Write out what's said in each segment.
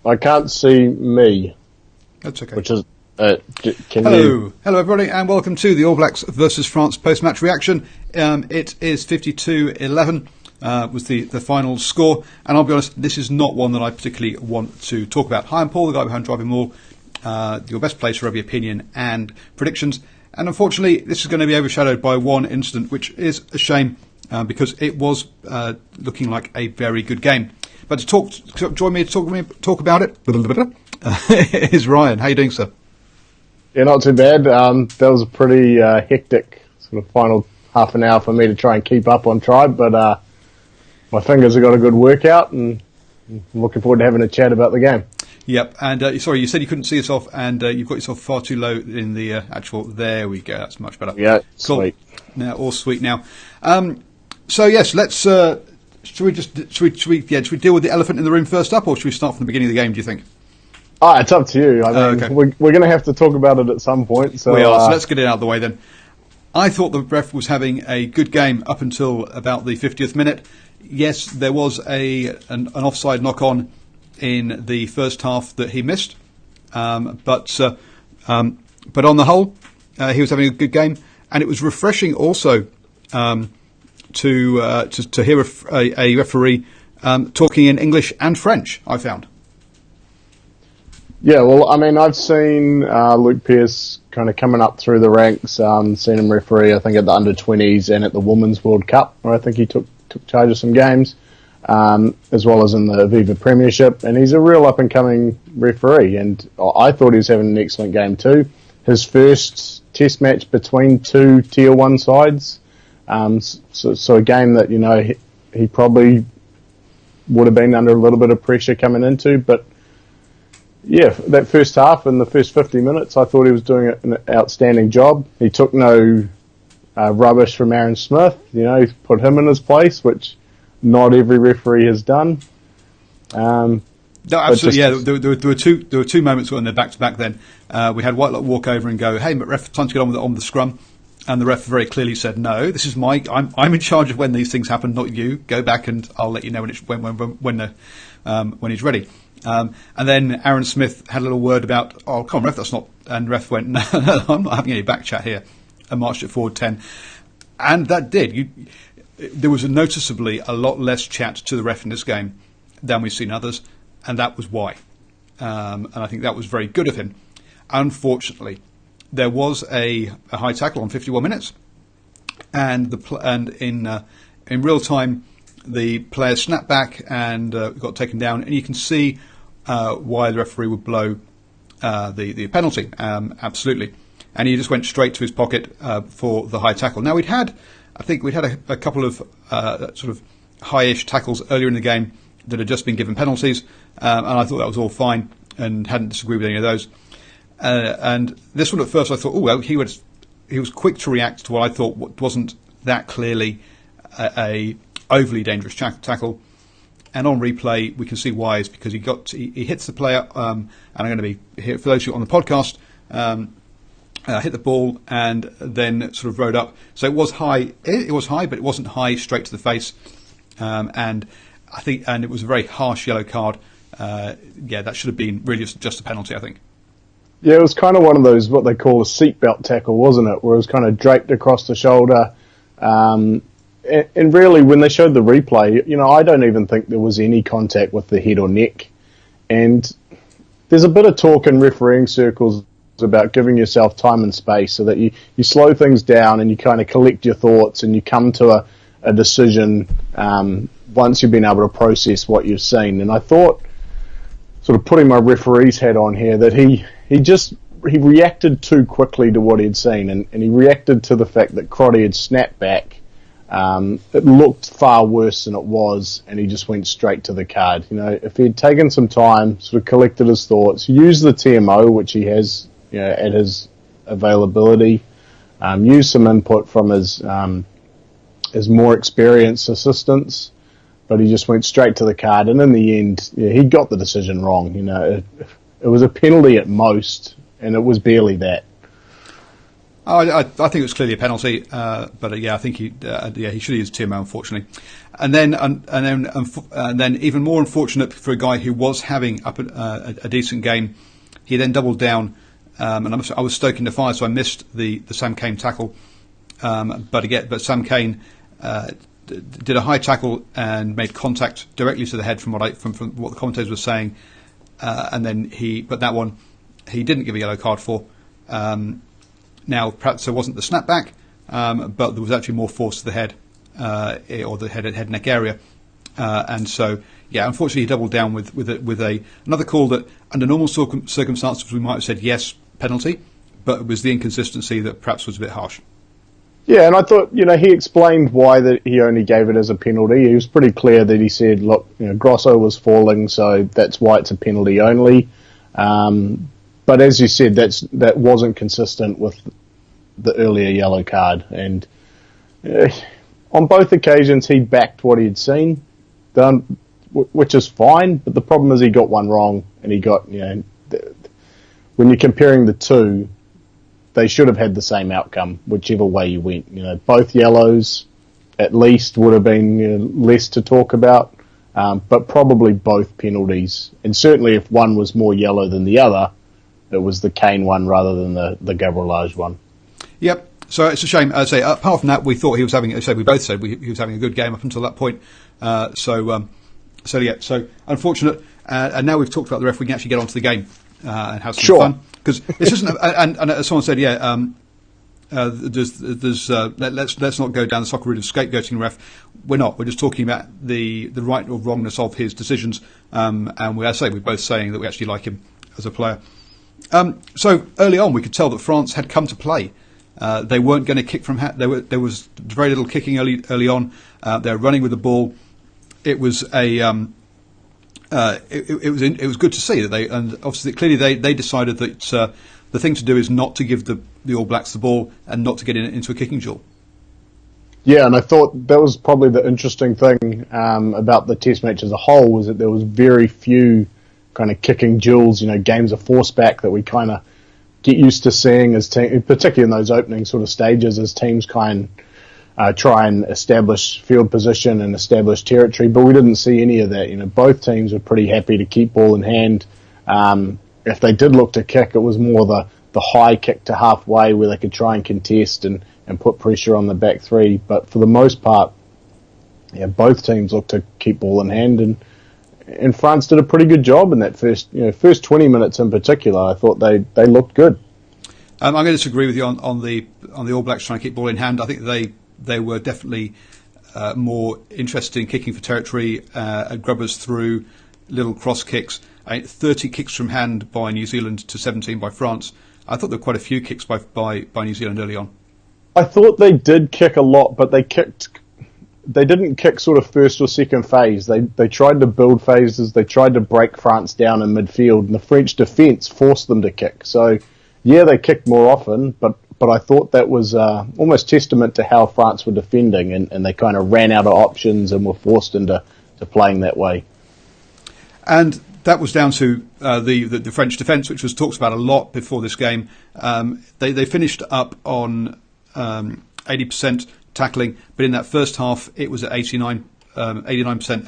I can't see me. That's okay. Which is... Hello everybody, and welcome to the All Blacks versus France post-match reaction. It is 52-11 was the final score, and I'll be honest, this is not one that I particularly want to talk about. Hi, I'm Paul, the guy behind DrivingMaul, your best place for rugby opinion and predictions. And unfortunately, this is going to be overshadowed by one incident, which is a shame because it was looking like a very good game. But to join me to talk about it is Ryan. How are you doing, sir? Yeah, not too bad. That was a pretty hectic sort of final half an hour for me to try and keep up on Tribe, but my fingers have got a good workout, and I'm looking forward to having a chat about the game. Yep, and sorry, you said you couldn't see yourself, and you've got yourself far too low in the actual. There we go. That's much better. Yeah, cool. Sweet. Now, all sweet now. So yes, let's. Should we deal with the elephant in the room first up, or should we start from the beginning of the game? Do you think? Oh, it's up to you. I mean, okay. we're going to have to talk about it at some point. So, we are, so let's get it out of the way then. I thought the ref was having a good game up until about the 50th minute. Yes, there was an offside knock-on in the first half that he missed, but on the whole, he was having a good game, and it was refreshing also to hear a referee talking in English and French, I found. Yeah, well, I mean, I've seen Luke Pearce kind of coming up through the ranks, seen him referee, I think, at the under-20s and at the Women's World Cup, where I think he took charge of some games, as well as in the Viva Premiership, and he's a real up-and-coming referee, and I thought he was having an excellent game too. His first test match between two Tier 1 sides, so a game that, you know, he probably would have been under a little bit of pressure coming into, but yeah, that first half and the first 50 minutes, I thought he was doing an outstanding job. He took no rubbish from Aaron Smith. You know, he put him in his place, which not every referee has done. No, absolutely. Yeah, there were two moments when they're back to back. Then we had Whitelock walk over and go, "Hey, but ref, time to get on the scrum," and the ref very clearly said, "No, this is I'm in charge of when these things happen, not you. Go back and I'll let you know when he's ready." And then Aaron Smith had a little word about, "Oh, come on, ref, that's not..." And ref went, "No, I'm not having any back chat here," and marched it forward 10. And that did. There was noticeably a lot less chat to the ref in this game than we've seen others, and that was why. And I think that was very good of him. Unfortunately, there was a high tackle on 51 minutes, and in real time, the player snapped back and got taken down, and you can see why the referee would blow the penalty, absolutely. And he just went straight to his pocket for the high tackle. Now, we'd had a couple of sort of high-ish tackles earlier in the game that had just been given penalties, and I thought that was all fine and hadn't disagreed with any of those. And this one at first I thought, oh, well, he was quick to react to what I thought wasn't that clearly a overly dangerous tackle, and on replay we can see why. Is because he hits the player, and I'm going to be here for those of you on the podcast, hit the ball and then sort of rode up. So it was high, but it wasn't high straight to the face, and it was a very harsh yellow card. That should have been really just a penalty, I think. Yeah, it was kind of one of those what they call a seatbelt tackle, wasn't it? Where it was kind of draped across the shoulder. And really, when they showed the replay, you know, I don't even think there was any contact with the head or neck. And there's a bit of talk in refereeing circles about giving yourself time and space so that you slow things down and you kind of collect your thoughts and you come to a decision once you've been able to process what you've seen. And I thought, sort of putting my referee's hat on here, that he reacted too quickly to what he'd seen, and he reacted to the fact that Crotty had snapped back. It looked far worse than it was, and he just went straight to the card. You know, if he'd taken some time, sort of collected his thoughts, used the TMO, which he has, you know, at his availability, used some input from his more experienced assistants, but he just went straight to the card, and in the end, yeah, he got the decision wrong. You know, it was a penalty at most, and it was barely that. I think it was clearly a penalty, but I think he should have used Timo, unfortunately. And then even more unfortunate for a guy who was having a decent game, he then doubled down, and I was stoking the fire, so I missed the Sam Cane tackle. But Sam Cane did a high tackle and made contact directly to the head from what the commentators were saying, and then he didn't give a yellow card for. Now, perhaps there wasn't the snapback, but there was actually more force to the head, or the head neck area, and so unfortunately he doubled down with another call that under normal circumstances we might have said yes, penalty, but it was the inconsistency that perhaps was a bit harsh. Yeah, and I thought, he explained why that he only gave it as a penalty. He was pretty clear that he said, look, Grosso was falling, so that's why it's a penalty only. But as you said, that wasn't consistent with the earlier yellow card. And on both occasions, he backed what he'd seen, done, which is fine. But the problem is he got one wrong, and he got, when you're comparing the two, they should have had the same outcome, whichever way you went. Both yellows, at least, would have been less to talk about, but probably both penalties. And certainly if one was more yellow than the other, it was the Cane one rather than the Gabrielage one. Yep. So it's a shame. I'd say apart from that, we thought he was having. We both said he was having a good game up until that point. So unfortunate. And now we've talked about the ref, we can actually get onto the game and have some fun, because this isn't. And as someone said, let's not go down the soccer route of scapegoating ref. We're not. We're just talking about the right or wrongness of his decisions. And we're both saying that we actually like him as a player. So early on, we could tell that France had come to play. They weren't going to kick from hand. There was very little kicking early on. They were running with the ball. It was it was good to see that and obviously clearly they decided that the thing to do is not to give the All Blacks the ball and not to get into a kicking duel. Yeah, and I thought that was probably the interesting thing about the Test match as a whole, was that there was very few kind of kicking duels, games of force back that we kind of get used to seeing as teams, particularly in those opening sort of stages, as teams try and establish field position and establish territory. But we didn't see any of that. Both teams were pretty happy to keep ball in hand. If they did look to kick, it was more the high kick to halfway where they could try and contest and put pressure on the back three. But for the most part, both teams looked to keep ball in hand, and France did a pretty good job in that first 20 minutes in particular. I thought they looked good. I'm going to disagree with you on the All Blacks trying to keep ball in hand. I think they were definitely more interested in kicking for territory, grubbers through, little cross kicks. 30 kicks from hand by New Zealand to 17 by France. I thought there were quite a few kicks by New Zealand early on. I thought they did kick a lot, but they didn't kick sort of first or second phase. They tried to build phases. They tried to break France down in midfield, and the French defence forced them to kick. So, they kicked more often, but I thought that was almost testament to how France were defending, and they kind of ran out of options and were forced into playing that way. And that was down to the French defence, which was talked about a lot before this game. They finished up on 80% tackling, but in that first half it was at 89%,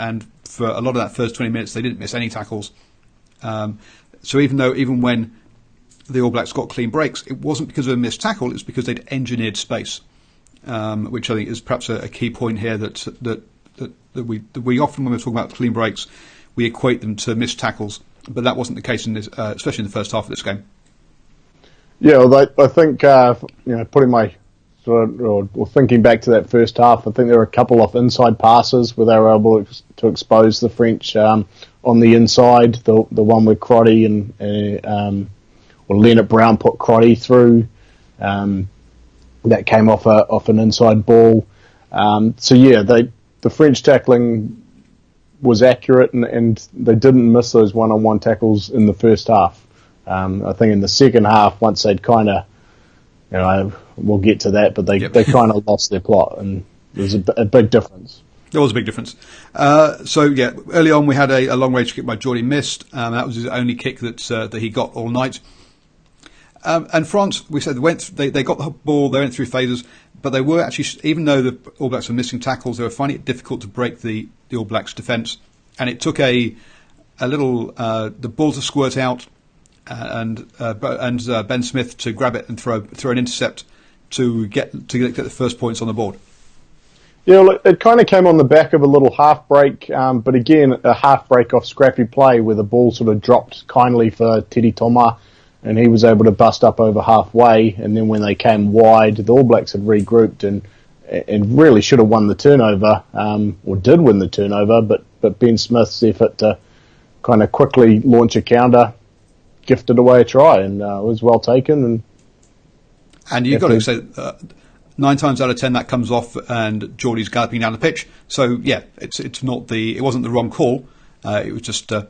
and for a lot of that first 20 minutes they didn't miss any tackles. So even when the All Blacks got clean breaks, it wasn't because of a missed tackle, it was because they'd engineered space, which I think is perhaps a key point here that we often, when we're talking about clean breaks, we equate them to missed tackles, but that wasn't the case in this, especially in the first half of this game. Yeah, well, I think putting my or thinking back to that first half, I think there were a couple of inside passes where they were able to expose the French on the inside. The one where Crotty and Leonard Brown put Crotty through, that came off an inside ball. The French tackling was accurate, and they didn't miss those one-on-one tackles in the first half. I think in the second half, once they'd kind of, we'll get to that, but they kind of lost their plot, and there was a big difference. There was a big difference. Early on we had a long range kick by Geordie Mist. That was his only kick that he got all night. And France, we said, they got the ball, they went through phases, but they were actually, even though the All Blacks were missing tackles, they were finding it difficult to break the All Blacks' defence. And it took a little the ball to squirt out, and Ben Smith to grab it and throw an intercept to get the first points on the board. Yeah, well, it kind of came on the back of a little half break, but again, a half break off scrappy play where the ball sort of dropped kindly for Teddy Toma, and he was able to bust up over halfway. And then when they came wide, the All Blacks had regrouped and really should have won the turnover, or did win the turnover, but Ben Smith's effort to kind of quickly launch a counter gifted away a try, and it was well taken. And you've got to say, 9 times out of 10 that comes off, and Geordie's galloping down the pitch. So yeah, it wasn't the wrong call. It was just got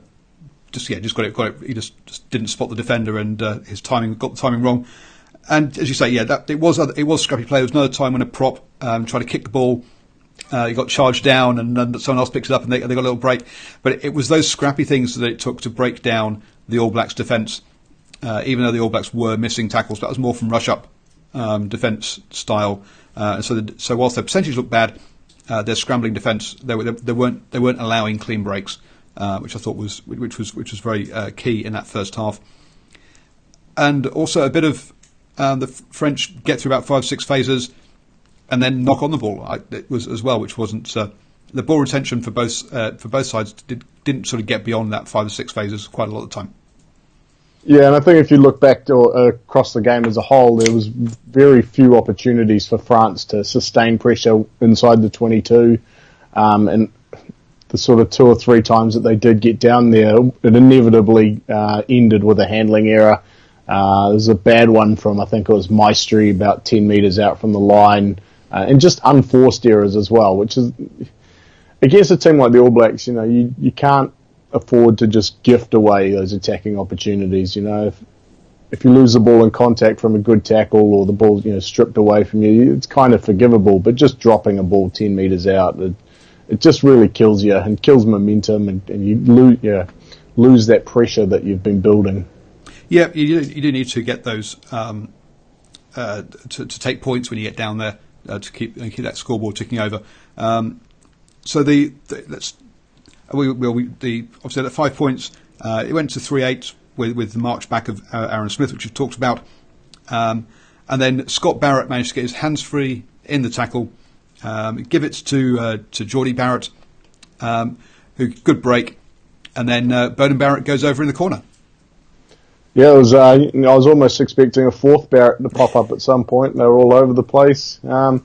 it. He just didn't spot the defender, and got the timing wrong. And as you say, yeah, it was scrappy play. There was another time when a prop tried to kick the ball. He got charged down, and then someone else picks it up, and they got a little break. But it was those scrappy things that it took to break down the All Blacks' defence. Even though the All Blacks were missing tackles, that was more from rush-up defence style. So whilst their percentage looked bad, their scrambling defence, they weren't allowing clean breaks, which I thought was very key in that first half. And also a bit of the French get through about 5-6 phases and then knock on the ball. It was as well, which wasn't the ball retention for both sides didn't sort of get beyond that 5 or 6 phases quite a lot of the time. Yeah, and I think if you look back across the game as a whole, there was very few opportunities for France to sustain pressure inside the 22, and the sort of 2 or 3 times that they did get down there, it inevitably ended with a handling error. There was a bad one from, I think it was Maestri, about 10 metres out from the line, and just unforced errors as well, which is, against a team like the All Blacks, you can't afford to just gift away those attacking opportunities. If you lose the ball in contact from a good tackle, or the ball stripped away from you, it's kind of forgivable. But just dropping a ball 10 metres out, it just really kills you and kills momentum, and you lose that pressure that you've been building. Yeah, you do need to get those to take points when you get down there to keep that scoreboard ticking over. So obviously at 5 points, it went to 3-8 with the march back of Aaron Smith, which we've talked about, and then Scott Barrett managed to get his hands free in the tackle, give it to Geordie Barrett, who good break, and then Beauden Barrett goes over in the corner. Yeah, it was. I was almost expecting a fourth Barrett to pop up at some point. They were all over the place. No,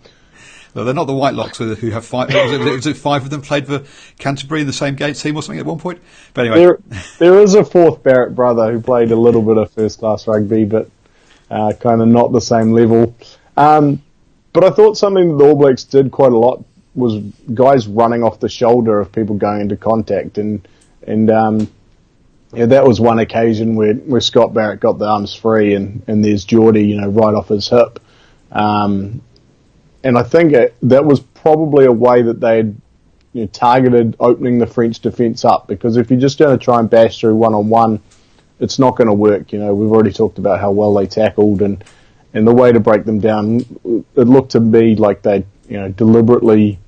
they're not the Whitelocks who have 5. Was it 5 of them played for Canterbury in the same game team or something at one point? But anyway, there is a fourth Barrett brother who played a little bit of first class rugby, but kind of not the same level. But I thought something that the All Blacks did quite a lot was guys running off the shoulder of people going into contact, and that was one occasion where Scott Barrett got the arms free, and there's Geordie, right off his hip. And I think that was probably a way that they had targeted opening the French defence up, because if you're just going to try and bash through one-on-one, it's not going to work. We've already talked about how well they tackled, and the way to break them down, it looked to me like they deliberately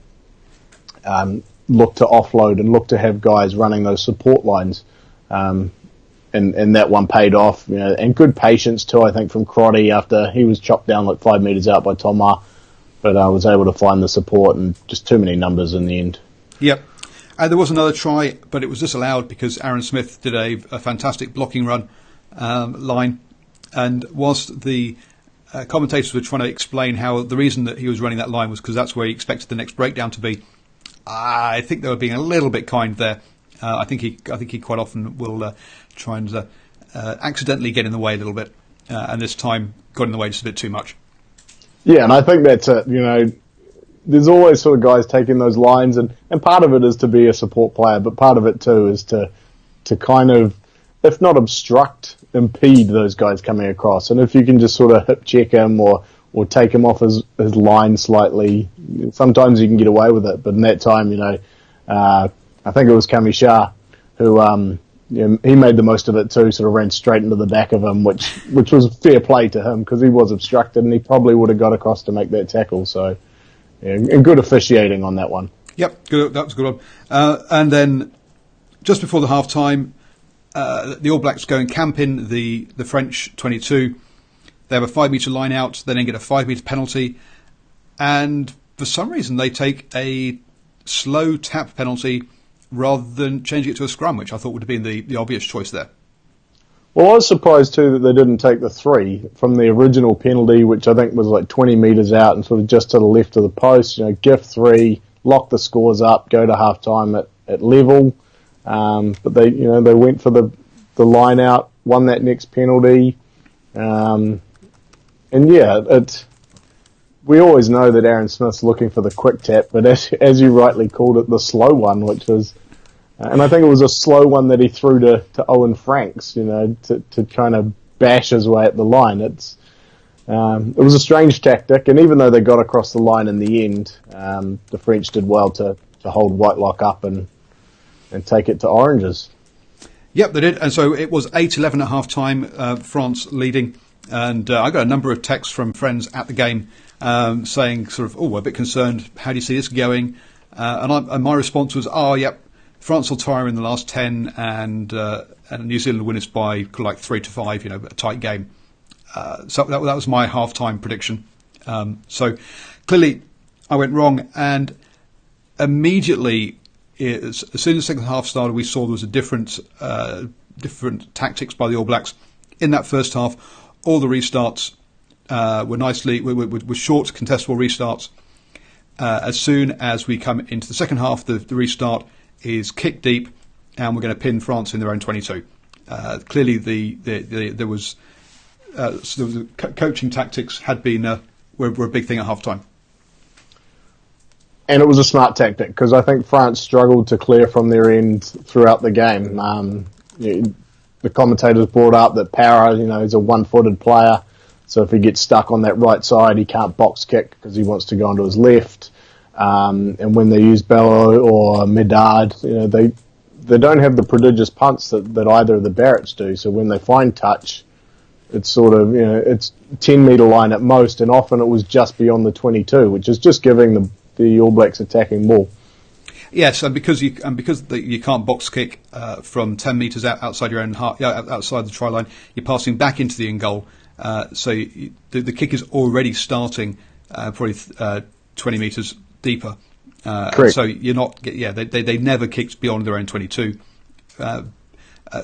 looked to offload and looked to have guys running those support lines. And that one paid off, and good patience too, I think, from Crotty after he was chopped down like 5 metres out by Toma, but I was able to find the support, and just too many numbers in the end. Yep. And there was another try, but it was disallowed because Aaron Smith did a fantastic blocking run line, and whilst the commentators were trying to explain how the reason that he was running that line was because that's where he expected the next breakdown to be, I think they were being a little bit kind there. I think he quite often will try and accidentally get in the way a little bit, and this time got in the way just a bit too much. Yeah, and I think that's it. There's always sort of guys taking those lines, and part of it is to be a support player, but part of it too is to kind of, if not obstruct, impede those guys coming across. And if you can just sort of hip check him or take him off his line slightly, sometimes you can get away with it. But in that time, I think it was Kamisha who he made the most of it too. Sort of ran straight into the back of him, which was fair play to him because he was obstructed and he probably would have got across to make that tackle. So, and good officiating on that one. Yep, good. That was a good one. And then just before the half time, the All Blacks go and camp in the French 22. They have a 5 metre line out. They then get a 5 metre penalty, and for some reason they take a slow tap penalty rather than changing it to a scrum, which I thought would have been the obvious choice there. Well, I was surprised too that they didn't take the 3 from the original penalty, which I think was like 20 metres out and sort of just to the left of the post. Gift 3, lock the scores up, go to half time at level. But they went for the line out, won that next penalty. We always know that Aaron Smith's looking for the quick tap, but as you rightly called it, the slow one, which was, and I think it was a slow one that he threw to Owen Franks, to kind of bash his way at the line. It was a strange tactic, and even though they got across the line in the end, the French did well to hold Whitelock up and take it to Oranges. Yep, they did, and so it was 8-11 at half time, France leading, and I got a number of texts from friends at the game saying sort of, we're a bit concerned, how do you see this going? And my response was, yep, France will tire in the last 10 and New Zealand will win it by like 3-5, a tight game. So that was my half-time prediction. So clearly I went wrong, and immediately, as soon as the second half started, we saw there was a different tactics by the All Blacks. In that first half, all the restarts were short, contestable restarts. As soon as we come into the second half, the restart is kick deep, and we're going to pin France in their own 22. Clearly, there was coaching tactics were a big thing at half time. And it was a smart tactic because I think France struggled to clear from their end throughout the game. The commentators brought up that Para, is a one-footed player, so if he gets stuck on that right side, he can't box kick because he wants to go onto his left. And when they use Bello or Medard, they don't have the prodigious punts that either of the Barretts do. So when they find touch, it's sort of it's 10 metre line at most, and often it was just beyond the 22, which is just giving the All Blacks attacking ball. Yes, and because you can't box kick from 10 metres outside your own outside the try line, you're passing back into the in goal. So the kick is already starting probably 20 metres deeper. Correct. So you're not. They never kicked beyond their own 22.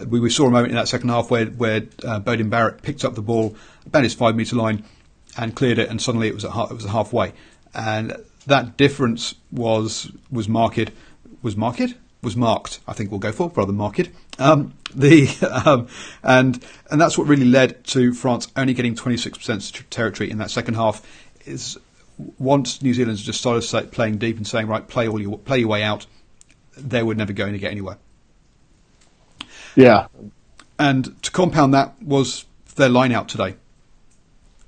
We saw a moment in that second half where Beauden Barrett picked up the ball about his 5 metre line and cleared it, and suddenly it was halfway, and that difference was marked. I think we'll go for rather than marked. And that's what really led to France only getting 26% territory in that second half. Is once New Zealand's just started playing deep and saying, right, play your way out, they were never going to get anywhere. Yeah. And to compound that was their line out today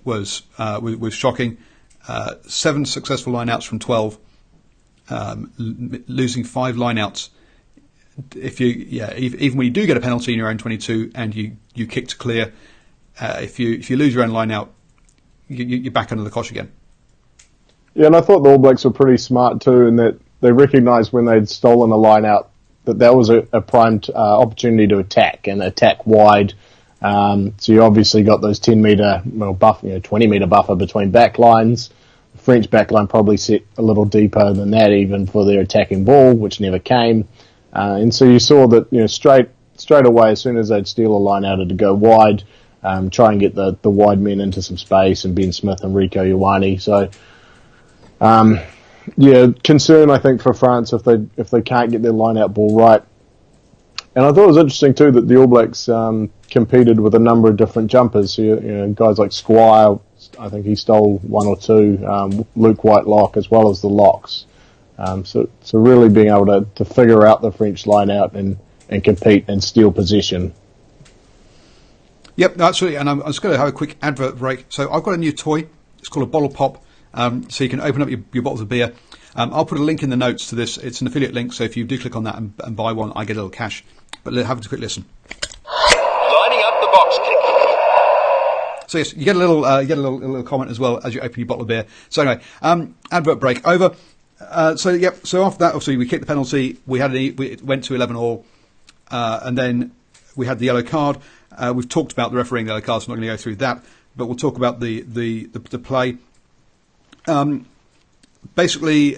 was shocking. 7 successful line-outs from 12, losing 5 line-outs. Even when you do get a penalty in your own 22 and you kick to clear, if you lose your own line-out, you're back under the cosh again. Yeah, and I thought the All Blacks were pretty smart too, in that they recognised when they'd stolen a line-out that was a prime opportunity to attack wide. So you obviously got those 10 metre buffer, 20 metre buffer between back lines. The French back line probably set a little deeper than that even for their attacking ball, which never came. And so you saw that straight away, as soon as they'd steal a line out to go wide, try and get the wide men into some space, and Ben Smith and Rieko Ioane. So concern I think for France if they can't get their line out ball right. And I thought it was interesting too that the All Blacks competed with a number of different jumpers. So, guys like Squire, I think he stole 1 or 2. Luke Whitelock as well as the locks. So really being able to figure out the French line out and compete and steal possession. Yep, absolutely. And I'm just going to have a quick advert break. So I've got a new toy. It's called a Bottlepop. So you can open up your bottles of beer. I'll put a link in the notes to this. It's an affiliate link, so if you do click on that and buy one, I get a little cash But have a quick listen. Lining up the box kick. So yes, you get a little comment as well as you open your bottle of beer. So anyway, advert break over. So after that, obviously we kicked the penalty. We went to 11 all, and then we had the yellow card. We've talked about the refereeing the yellow cards. I'm not going to go through that, but we'll talk about the play. Basically,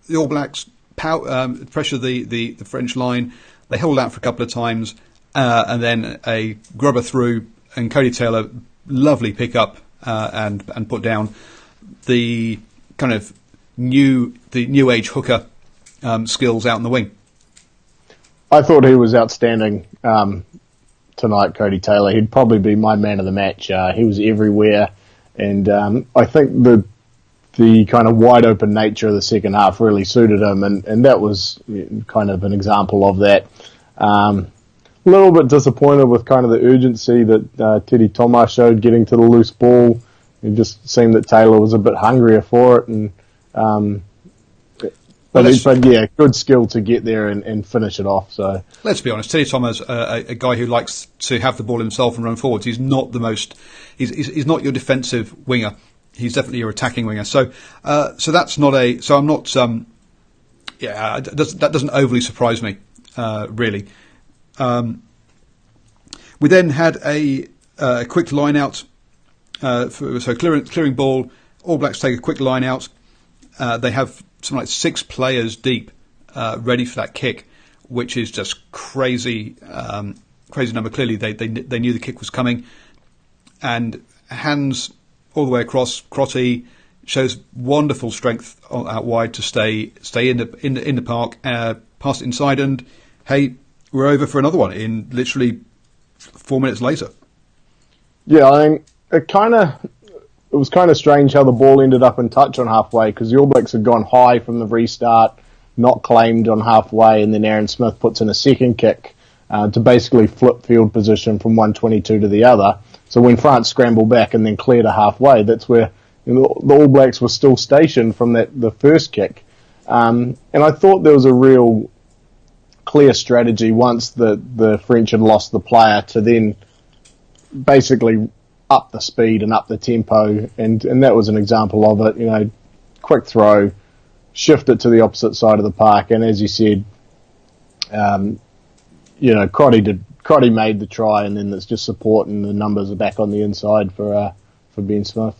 the All Blacks pressure the French line. They hold out for a couple of times, and then a grubber through, and Cody Taylor, lovely pick up and put down the kind of new age hooker skills out in the wing. I thought he was outstanding tonight, Cody Taylor. He'd probably be my man of the match. He was everywhere, and I think the kind of wide open nature of the second half really suited him, and that was kind of an example of that. A little bit disappointed with kind of the urgency that Teddy Thomas showed getting to the loose ball. It just seemed that Taylor was a bit hungrier for it, and but yeah, good skill to get there and finish it off. So let's be honest, Teddy Thomas, a guy who likes to have the ball himself and run forwards. He's not the most. He's not your defensive winger. He's definitely your attacking winger. So that's not a. So I'm not. That doesn't overly surprise me, really. We then had a quick line out. So clearing ball. All Blacks take a quick line out. They have something like 6 players deep, ready for that kick, which is just crazy number. Clearly, they knew the kick was coming, and hands all the way across. Crotty shows wonderful strength out wide to stay in the park. Pass it inside, and hey, we're over for another one in literally 4 minutes later. Yeah, I think it was kind of strange how the ball ended up in touch on halfway, because the All Blacks had gone high from the restart, not claimed on halfway, and then Aaron Smith puts in a second kick to basically flip field position from 122 to the other. So when France scrambled back and then cleared a halfway, that's where the All Blacks were still stationed from the first kick. And I thought there was a real clear strategy once the French had lost the player to then basically up the speed and up the tempo, and that was an example of it. Quick throw, shift it to the opposite side of the park, and as you said, Crotty made the try, and then it's just support, and the numbers are back on the inside for Ben Smith.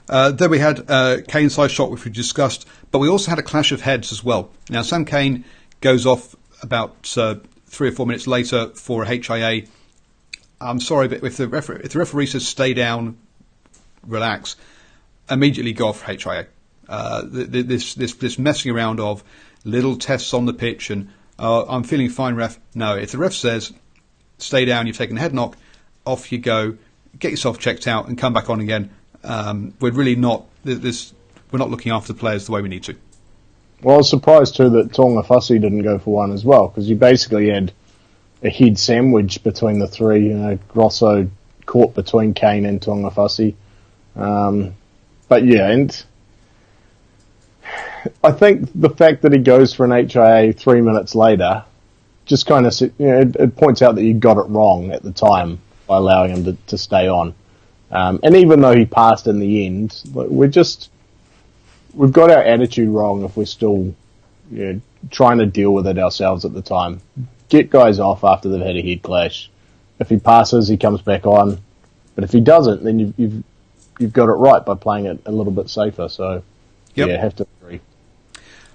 Then we had Kane's side shot, which we discussed, but we also had a clash of heads as well. Now, Sam Kane goes off about 3 or 4 minutes later for a HIA. I'm sorry, but if the referee says stay down, relax, immediately go off for HIA. This messing around of little tests on the pitch and I'm feeling fine, ref. No, if the ref says stay down, you've taken a head knock, off you go, get yourself checked out and come back on again. We're really not we're not looking after the players the way we need to. Well, I was surprised too that Tonga Fussy didn't go for one as well, because you basically had a head sandwich between the three. Grosso caught between Kane and Tonga Fussy. But yeah, and I think the fact that he goes for an HIA 3 minutes later just kind of, it points out that you got it wrong at the time by allowing him to stay on. And even though he passed in the end, we've got our attitude wrong if we're still trying to deal with it ourselves at the time. Get guys off after they've had a head clash. If he passes, he comes back on. But if he doesn't, then you've got it right by playing it a little bit safer. So, yep. Yeah, I have to agree.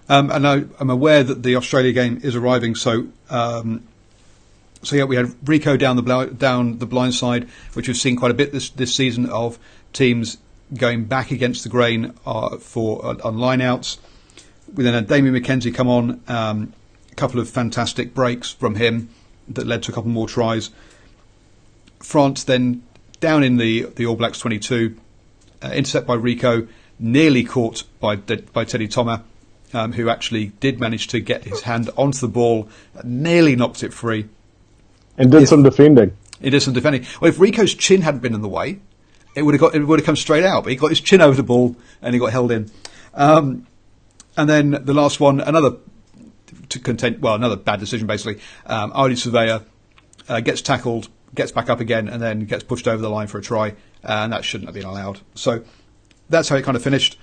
And I'm aware that the Australia game is arriving. So we had Rico down the blind side, which we've seen quite a bit this season of teams going back against the grain on line-outs. We then had Damien McKenzie come on, a couple of fantastic breaks from him that led to a couple more tries. France then down in the All Blacks 22, intercept by Rico, nearly caught by Teddy Thomas, who actually did manage to get his hand onto the ball, nearly knocked it free. And did some defending. He did some defending. Well, if Rico's chin hadn't been in the way, it would have come straight out. But he got his chin over the ball and he got held in. And then the last one, another to contend. Well, another bad decision basically. Ardy Surveyor gets tackled, gets back up again, and then gets pushed over the line for a try, and that shouldn't have been allowed. So that's how it kind of finished.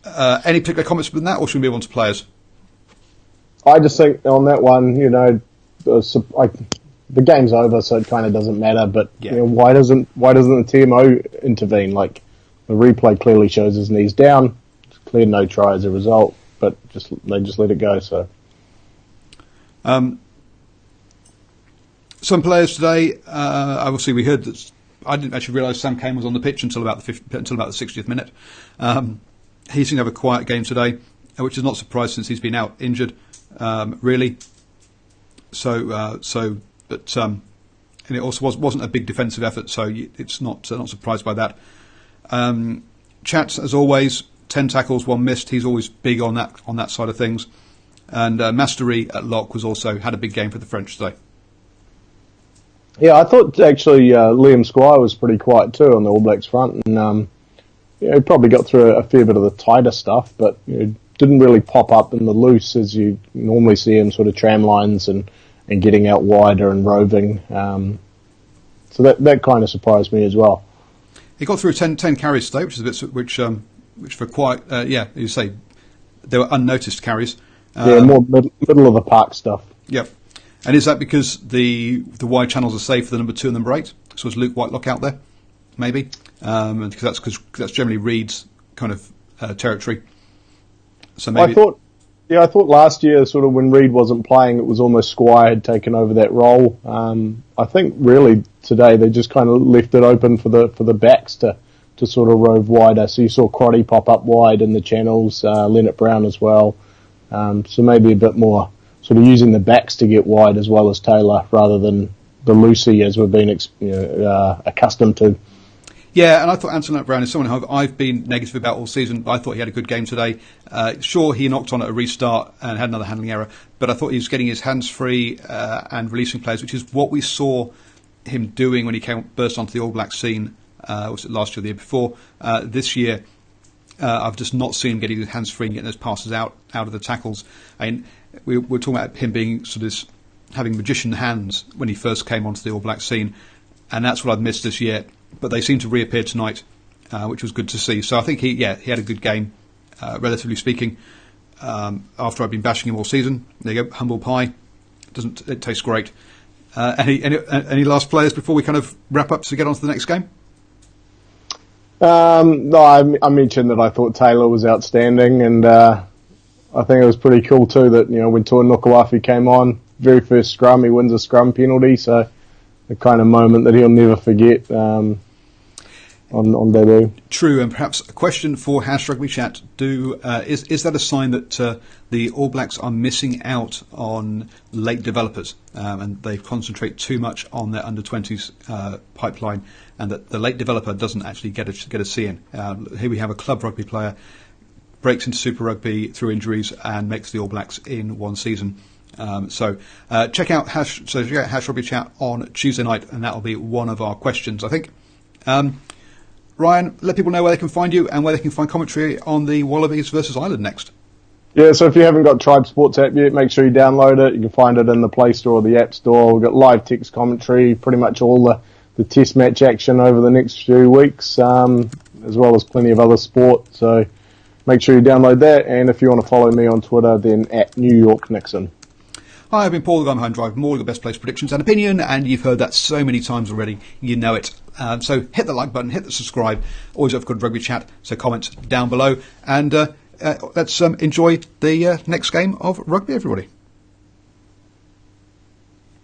Any particular comments on that, or should we move on to players? I just think on that one, the game's over, so it kind of doesn't matter. But why doesn't the TMO intervene? Like, the replay clearly shows his knees down. It's clear no try as a result, but they just let it go. So, some players today. Obviously, we heard that. I didn't actually realise Sam Cane was on the pitch until about the 60th minute. He seemed to have a quiet game today, which is not surprising since he's been out injured. Really. But and it also wasn't a big defensive effort, so it's not surprised by that. Chat, as always, 10 tackles, 1 missed. He's always big on that side of things. And Mastery at lock had a big game for the French today. Yeah, I thought actually Liam Squire was pretty quiet too on the All Blacks front, and he probably got through a fair bit of the tighter stuff, but didn't really pop up in the loose as you normally see him, sort of tram lines and getting out wider and roving. So that kind of surprised me as well. He got through 10 carries today, which is a bit which for quite you say they were unnoticed carries. More middle of the park stuff. Yep. And is that because the wide channels are safe for the number 2 and number 8? So is Luke Whitelock out there? Maybe, because that's generally Reed's kind of territory. So maybe I thought last year, sort of when Reed wasn't playing, it was almost Squire had taken over that role. I think really today they just kind of left it open for the backs to sort of rove wider. So you saw Crotty pop up wide in the channels, Leonard Brown as well. So maybe a bit more sort of using the backs to get wide as well as Taylor, rather than the Lucy as we've been accustomed to. Yeah, and I thought Anton Brown is someone who I've been negative about all season. I thought he had a good game today. Sure, he knocked on at a restart and had another handling error, but I thought he was getting his hands free and releasing players, which is what we saw him doing when he burst onto the All Black scene. Was it last year or the year before? This year, I've just not seen him getting his hands free and getting those passes out of the tackles. I mean, we're talking about him being sort of having magician hands when he first came onto the All Black scene, and that's what I've missed this year. But they seem to reappear tonight, which was good to see. So I think he had a good game, relatively speaking. After I've been bashing him all season, there you go, humble pie. It tastes great. Any last players before we kind of wrap up to get on to the next game? No, I mentioned that I thought Taylor was outstanding, and I think it was pretty cool too that when Tua Nukuafi came on, very first scrum, he wins a scrum penalty, so the kind of moment that he'll never forget on debut. True, and perhaps a question for Hash Rugby Chat. Is that a sign that the All Blacks are missing out on late developers, and they concentrate too much on their under-20s pipeline, and that the late developer doesn't actually get a see in? Here we have a club rugby player, breaks into Super Rugby through injuries and makes the All Blacks in one season. So check out Hash Rugby Chat on Tuesday night, and that will be one of our questions, I think. Ryan, let people know where they can find you and where they can find commentary on the Wallabies versus Ireland next. Yeah, so if you haven't got Tribe Sports app yet, make sure you download it. You can find it in the Play Store or the App Store. We've got live text commentary, pretty much all the test match action over the next few weeks, as well as plenty of other sport. So make sure you download that, and if you want to follow me on Twitter, then at New York Nixon. Hi, I've been Paul, the guy behind DrivingMaul, your best place predictions and opinion, and you've heard that so many times already, you know it. So hit the like button, hit the subscribe, always have good rugby chat, so comment down below, and let's enjoy the next game of rugby, everybody.